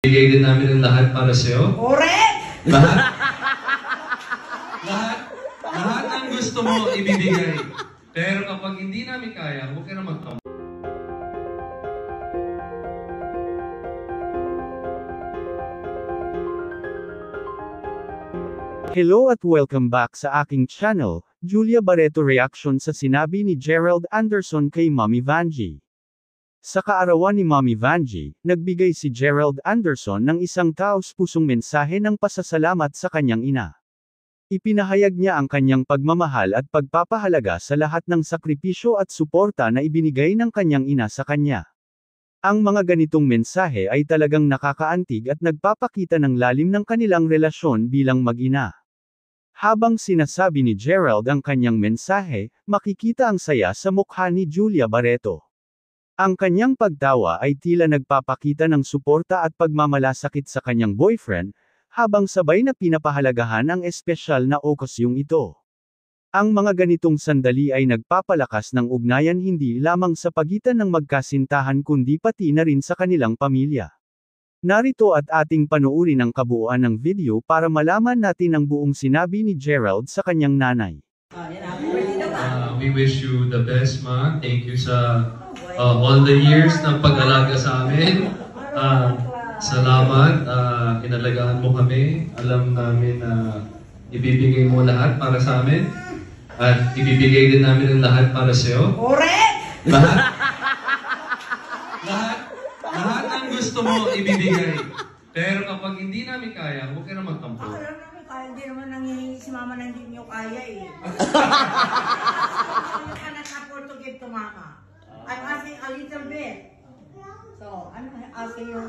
Bigay din namin ang lahat para sa'yo. Correct! Lahat? lahat ng gusto mo ibibigay. Pero kapag hindi namin kaya, huwag ka na magtampo. Hello at welcome back sa aking channel, Julia Barreto Reaction sa sinabi ni Gerald Anderson kay Mommy Vanjie. Sa kaarawan ni Mommy Vanjie, nagbigay si Gerald Anderson ng isang taos-pusong mensahe ng pasasalamat sa kanyang ina. Ipinahayag niya ang kanyang pagmamahal at pagpapahalaga sa lahat ng sakripisyo at suporta na ibinigay ng kanyang ina sa kanya. Ang mga ganitong mensahe ay talagang nakakaantig at nagpapakita ng lalim ng kanilang relasyon bilang mag-ina. Habang sinasabi ni Gerald ang kanyang mensahe, makikita ang saya sa mukha ni Julia Barreto. Ang kanyang pagtawa ay tila nagpapakita ng suporta at pagmamalasakit sa kanyang boyfriend, habang sabay na pinapahalagahan ang espesyal na okasyong ito. Ang mga ganitong sandali ay nagpapalakas ng ugnayan hindi lamang sa pagitan ng magkasintahan kundi pati na rin sa kanilang pamilya. Narito at ating panuurin ang kabuuan ng video para malaman natin ang buong sinabi ni Gerald sa kanyang nanay. We wish you the best, Ma. Thank you sa all the years ng pag-alaga sa amin. Salamat. Inalagaan mo kami. Alam namin na ibibigay mo lahat para sa amin. At ibibigay din namin ang lahat para sa'yo. Correct! Lahat ng gusto mo ibibigay. Pero kapag hindi namin kaya, huwag ka na magtampo. Alam namin kaya, hindi naman nangihingi si mama na hindi niyo kaya eh. I cannot afford to give to mama. I'm asking a little bit. So, I'm asking you,